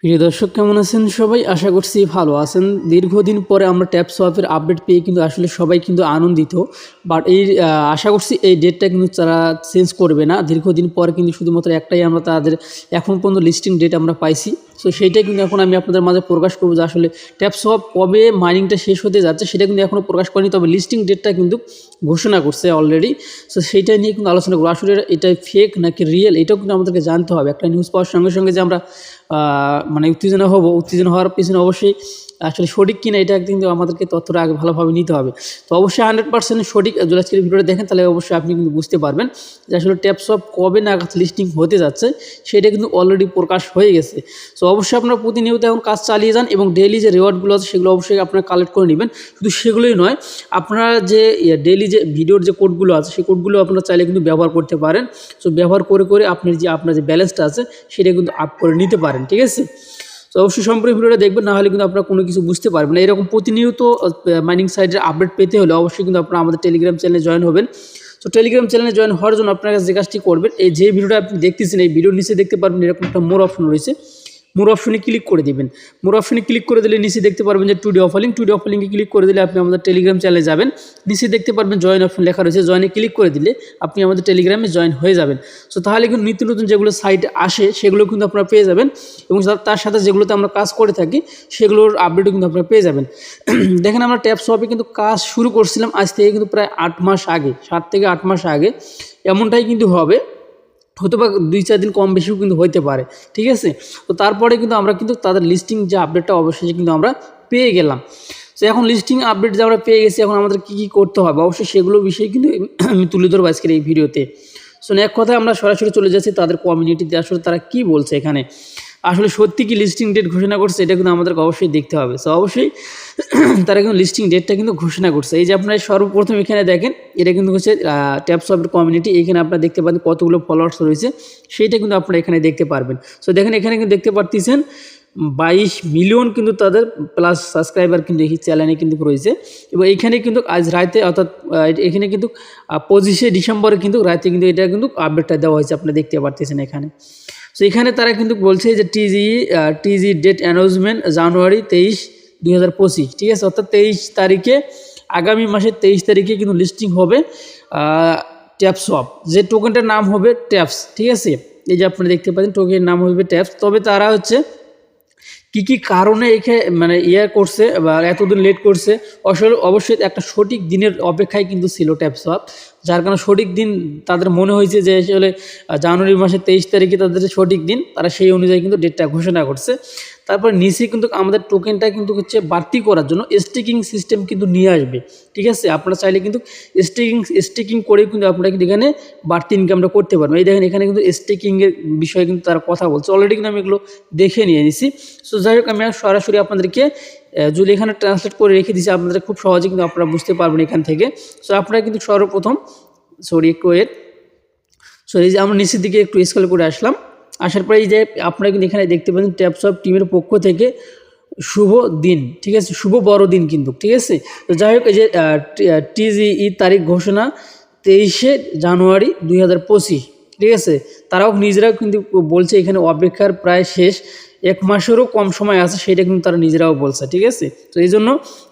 প্রিয় দর্শক, কেমন আছেন সবাই? আশা করছি ভালো আছেন। দীর্ঘদিন পরে আমরা ট্যাপ সোয়াপের আপডেট পেয়ে কিন্তু আসলে সবাই কিন্তু আনন্দিত। বাট আশা করছি এই ডেটটা কিন্তু তারা চেঞ্জ করবে না। দীর্ঘদিন পরে কিন্তু শুধুমাত্র একটাই আমরা তাদের এখন পর্যন্ত লিস্টিং ডেট আমরা পাইছি। সো সেইটাই কিন্তু এখন আমি আপনাদের মাঝে প্রকাশ করবো যে আসলে ট্যাপ সোয়াপ কবে মাইনিংটা শেষ হতে যাচ্ছে সেটা কিন্তু এখনও প্রকাশ করেনি, তবে লিস্টিং ডেটটা কিন্তু ঘোষণা করছে অলরেডি। সো সেইটা নিয়ে কিন্তু আলোচনা করবো। আসলে এটা ফেক নাকি রিয়েল এটাও কিন্তু আমাদেরকে জানতে হবে। একটা নিউজ পাওয়ার সঙ্গে সঙ্গে যে আমরা মানে উত্তেজনা হওয়ার পিছনে অবশ্যই আসলে সঠিক কিনা এটা কিন্তু আমাদেরকে তথ্যটা আগে ভালোভাবে নিতে হবে। তো অবশ্যই 100% সঠিক যদি আজকের ভিডিওটা দেখেন তাহলে অবশ্যই আপনি কিন্তু বুঝতে পারবেন যে আসলে ট্যাপ সোয়াপ কবে নাগাদ লিস্টিং হতে যাচ্ছে সেটা কিন্তু অলরেডি প্রকাশ হয়ে গেছে। সো অবশ্যই আপনারা প্রতিনিয়ত এখন কাজ চালিয়ে যান এবং ডেইলি যে রিওয়ার্ডগুলো আছে সেগুলো অবশ্যই আপনারা কালেক্ট করে নেবেন। শুধু সেগুলোই নয়, আপনারা যে ডেইলি যে ভিডিওর যে কোডগুলো আছে সেই কোডগুলো আপনারা চাইলে কিন্তু ব্যবহার করতে পারেন। সো ব্যবহার করে আপনার যে ব্যালেন্সটা আছে সেটা কিন্তু আপ করে নিতে পারেন, ঠিক আছে? তো অবশ্যই সম্পূর্ণ ভিডিওটা দেখবেন, না হলে কিন্তু আপনারা কোনো কিছু বুঝতে পারবেন না। এরকম প্রতিনিয়ত মাইনিং সাইটের আপডেট পেতে হলে অবশ্যই কিন্তু আপনারা আমাদের টেলিগ্রাম চ্যানেলে জয়েন হবেন। তো টেলিগ্রাম চ্যানেলে জয়েন হওয়ার জন্য আপনার কাছে যে কাজটি করবেন, এই যে ভিডিওটা আপনি দেখতেছেন এই ভিডিওর নিচে দেখতে পারবেন এরকম একটা মোর অপশন রয়েছে। মোর অপশনে ক্লিক করে দেবেন। মোর অপশনে ক্লিক করে দিলে নিচে দেখতে পারবেন যে টুডে অফারিংয়ে ক্লিক করে দিলে আপনি আমাদের টেলিগ্রাম চ্যানেলে যাবেন। নিচে দেখতে পারবেন জয়েন অপশন লেখা রয়েছে, জয়েনে ক্লিক করে দিলে আপনি আমাদের টেলিগ্রামে জয়েন হয়ে যাবেন। সো তাহলে কিন্তু নিত্য নতুন যেগুলো সাইট আসে সেগুলো কিন্তু আপনারা পেয়ে যাবেন এবং তার সাথে যেগুলোতে আমরা কাজ করে থাকি সেগুলোর আপডেটও কিন্তু আপনারা পেয়ে যাবেন। দেখেন, আমরা ট্যাপ সোয়াপে কিন্তু কাজ শুরু করছিলাম আজ থেকে কিন্তু প্রায় 8 মাস আগে, 7 থেকে 8 মাস আগে। এমনটাই কিন্তু হবে, হয়তো বা 2-4 দিন কম বেশিও কিন্তু হইতে পারে, ঠিক আছে? তো তারপরে কিন্তু আমরা কিন্তু তাদের লিস্টিং যে আপডেটটা অবশ্যই কিন্তু আমরা পেয়ে গেলাম। তো এখন লিস্টিং আপডেট যে আমরা পেয়ে গেছি, এখন আমাদের কী কী করতে হবে অবশ্যই সেগুলো বিষয়ে কিন্তু আমি তুলে ধরবো আজকের এই ভিডিওতে। সো এক কথায় আমরা সরাসরি চলে যাচ্ছি তাদের কমিউনিটিতে, আসলে তারা কী বলছে এখানে। আসলে সত্যি কি লিস্টিং ডেট ঘোষণা করছে এটা কিন্তু আমাদেরকে অবশ্যই দেখতে হবে। সো অবশ্যই তারা কিন্তু লিস্টিং ডেটটা কিন্তু ঘোষণা করছে। এই যে আপনারা সর্বপ্রথম এখানে দেখেন, এটা কিন্তু হচ্ছে ট্যাপ সোয়াপের কমিউনিটি। এখানে আপনারা দেখতে পাবেন কতগুলো ফলোয়ার্স রয়েছে সেইটা কিন্তু আপনারা এখানে দেখতে পারবেন। সো দেখেন, এখানে কিন্তু দেখতে পারতেছেন 22 মিলিয়ন কিন্তু তাদের প্লাস সাবস্ক্রাইবার কিন্তু এই চ্যানেলে কিন্তু রয়েছে। এবং এইখানে কিন্তু আজ রাতে অর্থাৎ এখানে কিন্তু 25শে ডিসেম্বরে কিন্তু রাতে কিন্তু এটা কিন্তু আপডেটটা দেওয়া হয়েছে, আপনারা দেখতে পারতেছেন এখানে। সো এখানে তারা কিন্তু বলছে যে টিজি ডেট অ্যানাউন্সমেন্ট জানুয়ারি 23, 2025, ঠিক আছে? অর্থাৎ 23 তারিখে, আগামী মাসের 23 তারিখে কিন্তু লিস্টিং হবে ট্যাপ সোয়াপ। যে টোকেনটার নাম হবে ট্যাপস, ঠিক আছে? এই যে আপনারা দেখতে পাচ্ছেন টোকেনের নাম হবে ট্যাপস। তবে তারা হচ্ছে কী কারণে মানে করছে বা এতদিন লেট করছে, অবশ্যই একটা সঠিক দিনের অপেক্ষায় কিন্তু ছিল ট্যাপ সোয়াপ, যার কারণে সঠিক দিন তাদের মনে হয়েছে যে আসলে জানুয়ারি মাসের 23 তারিখে তাদের সঠিক দিন, তারা সেই অনুযায়ী কিন্তু ডেটটা ঘোষণা করছে। তারপর নিচে কিন্তু আমাদের টোকেনটা কিন্তু হচ্ছে বাড়তি করার জন্য স্টেকিং সিস্টেম কিন্তু নিয়ে আসবে, ঠিক আছে? আপনারা চাইলে কিন্তু স্টেকিং করে কিন্তু আপনারা কিন্তু এখানে বাড়তি ইনকামটা করতে পারবেন। এই দেখেন, এখানে কিন্তু স্টেকিংয়ের বিষয়ে কিন্তু তারা কথা বলছে। অলরেডি কিন্তু আমি এগুলো দেখে নিয়ে নিছি। সো যাই হোক, আমি সরাসরি আপনাদেরকে যদি এখানে ট্রান্সলেট করে রেখে দিয়েছি, আপনাদের খুব সহজে কিন্তু আপনারা বুঝতে পারবেন এখান থেকে। সো আপনারা কিন্তু সর্বপ্রথম এই যে আমরা নিচের দিকে একটু স্ক্রল করে আসার পরে এই যে আপনারা কিন্তু এখানে দেখতে পাচ্ছেন ট্যাপ সোয়াপ টিমের পক্ষ থেকে শুভ দিন, ঠিক আছে? শুভ বড়দিন কিন্তু, ঠিক আছে? তো যাই হোক, এই যে টিজিই তারিখ ঘোষণা 23শে জানুয়ারি 2025, ঠিক আছে? তারাও নিজেরাও কিন্তু বলছে এখানে অপেক্ষার প্রায় শেষ, 1 মাসেরও কম সময় আছে, সেটা কিন্তু তারা নিজেরাও বলছে, ঠিক আছে? তো এই জন্য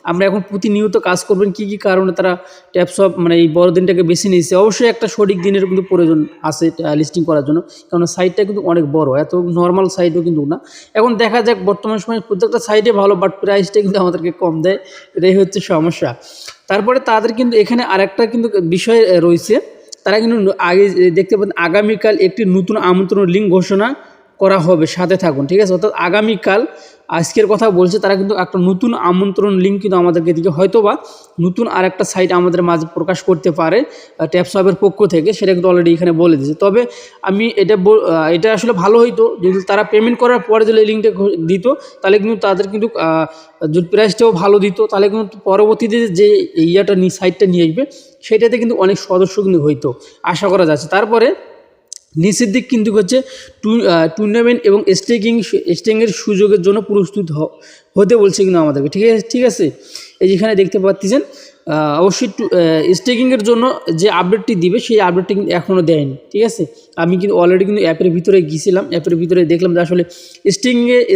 আমরা এখন প্রতিনিয়ত কাজ করবেন। কী কারণে তারা ট্যাপ সোয়াপ মানে এই বড়দিনটাকে বেছে নিয়েছে, অবশ্যই একটা সঠিক দিনের কিন্তু প্রয়োজন আছে লিস্টিং করার জন্য, কারণ সাইটটা কিন্তু অনেক বড়, এত নর্মাল সাইটও কিন্তু না। এখন দেখা যাক, বর্তমান সময়ে প্রত্যেকটা সাইটে ভালো, বাট প্রাইসটা কিন্তু আমাদেরকে কম দেয়, এটাই হচ্ছে সমস্যা। তারপরে তাদের কিন্তু এখানে আরেকটা কিন্তু বিষয় রয়েছে, তারা কিন্তু আগে দেখতে পাবেন আগামীকাল একটি নতুন আমন্ত্রণ লিঙ্ক ঘোষণা করা হবে, সাথে থাকুন, ঠিক আছে? অর্থাৎ আগামীকাল, আজকের কথা বলছে, তারা কিন্তু একটা নতুন আমন্ত্রণ লিঙ্ক কিন্তু আমাদেরকে দিকে হয়তো বা নতুন আরেকটা সাইট আমাদের মাঝে প্রকাশ করতে পারে ট্যাপ সোয়াপের পক্ষ থেকে, সেটা কিন্তু অলরেডি এখানে বলে দিয়েছে। তবে আমি এটা আসলে ভালো হইতো যদি তারা পেমেন্ট করার পরে যদি লিঙ্কটা দিত, তাহলে কিন্তু তাদের কিন্তু যদি প্রাইসটাও ভালো দিত, তাহলে কিন্তু পরবর্তীতে যে সাইটটা নিয়ে আসবে সেটাতে কিন্তু অনেক সদস্য কিন্তু হইতো, আশা করা যাচ্ছে। তারপরে নিচের দিক কিন্তু হচ্ছে টুর্নামেন্ট এবং স্টেকিংয়ের সুযোগের জন্য প্রস্তুত হতে বলছে কিন্তু আমাদেরকে, ঠিক আছে? এই যেখানে দেখতে পাচ্ছেন অবশ্যই স্টেকিংয়ের জন্য যে আপডেটটি দিবে সেই আপডেটটি কিন্তু এখনও দেয়নি, ঠিক আছে। আমি কিন্তু অলরেডি কিন্তু অ্যাপের ভিতরে গিয়েছিলাম, অ্যাপের ভিতরে দেখলাম যে আসলে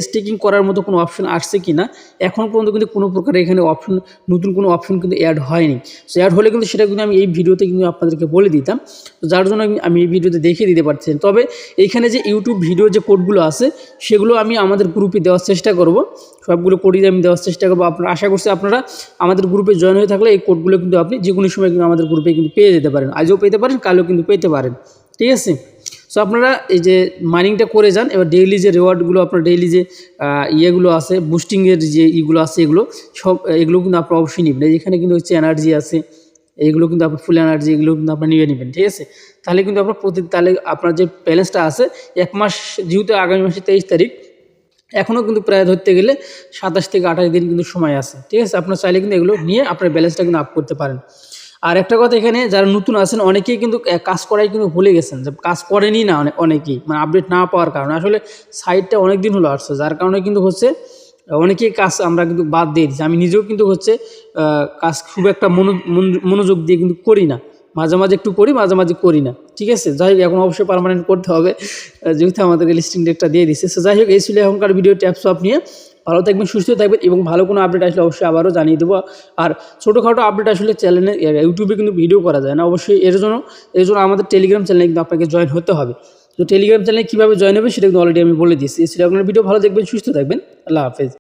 স্টেকিং করার মতো কোনো অপশন আসছে কি না। এখন পর্যন্ত কিন্তু কোনো প্রকার এখানে নতুন কোনো অপশন কিন্তু অ্যাড হয়নি। সো অ্যাড হলে কিন্তু সেটা কিন্তু আমি এই ভিডিওতে কিন্তু আপনাদেরকে বলে দিতাম, তো যার জন্য আমি এই ভিডিওতে দেখিয়ে দিতে পারছি। তবে এইখানে যে ইউটিউব ভিডিও যে কোডগুলো আছে সেগুলো আমি আমাদের গ্রুপে দেওয়ার চেষ্টা করব, সবগুলো কোডই আমি দেওয়ার চেষ্টা করবো। আপনারা আশা করছি আপনারা আমাদের গ্রুপে জয়েন হয়ে থাকলে এই কোডগুলো কিন্তু আপনি যে কোনো সময় কিন্তু আমাদের গ্রুপে কিন্তু পেয়ে যেতে পারেন, আজও পেতে পারেন, কালও কিন্তু পেতে পারেন, ঠিক আছে। সো আপনারা এই যে মাইনিংটা করে যান। এবার ডেইলি যে রিওয়ার্ডগুলো, আপনার ডেইলি যে ইয়েগুলো আছে, বুস্টিংয়ের যে ইগুলো আছে, এগুলো কিন্তু আপনারা অবশ্যই নেবেন। এখানে কিন্তু হচ্ছে এনার্জি আছে, এইগুলো কিন্তু আপনার ফুল এনার্জি, এগুলো কিন্তু আপনার নিয়ে নেবেন, ঠিক আছে। তাহলে কিন্তু আপনার তাহলে আপনার যে ব্যালেন্সটা আছে 1 মাস, যেহেতু আগামী মাসে 23 তারিখ, এখনও কিন্তু প্রায় ধরতে গেলে 27 থেকে 28 দিন কিন্তু সময় আছে, ঠিক আছে। আপনার চাইলে কিন্তু এগুলো নিয়ে আপনার ব্যালেন্সটা কিন্তু আপ করতে পারেন। আর একটা কথা, এখানে যারা নতুন আছেন অনেকেই কিন্তু কাজ করাই কিন্তু ভুলে গেছেন, যে কাজ করেনি না অনেকেই, মানে আপডেট না পাওয়ার কারণে। আসলে সাইটটা অনেক দিন হলো আসছে, যার কারণে কিন্তু হচ্ছে অনেকেই কাজ আমরা কিন্তু বাদ দিয়ে দিচ্ছি। আমি নিজেও কিন্তু হচ্ছে কাজ খুব একটা মনোযোগ দিয়ে কিন্তু করি না, মাঝে মাঝে একটু করি, মাঝে মাঝে করি না, ঠিক আছে। যাই হোক, এখন অবশ্যই পার্মানেন্ট করতে হবে, যেহেতু আমাদেরকে লিস্টিং ডেটটা দিয়ে দিচ্ছে। সো যাই হোক, এই ছিল এখনকার ভিডিও ট্যাপসপ নিয়ে। ভালো থাকবেন, সুস্থ থাকবেন, এবং ভালো কোনো আপডেট আসলে অবশ্যই আবারও জানিয়ে দেবো। আর ছোটোখাটো আপডেট আসলে চ্যানেলে ইউটিউবে কিন্তু ভিডিও করা যায় না, অবশ্যই এর জন্য আমাদের টেলিগ্রাম চ্যানেলে কিন্তু আপনাকে জয়েন হতে হবে। তো টেলিগ্রাম চ্যানেলে কীভাবে জয়েন হবে সেটা কিন্তু অলরেডি আমি বলে দিয়েছি। এই ছিল আপনার ভিডিও। ভালো দেখবেন, সুস্থ থাকবেন, আল্লাহ হাফেজ।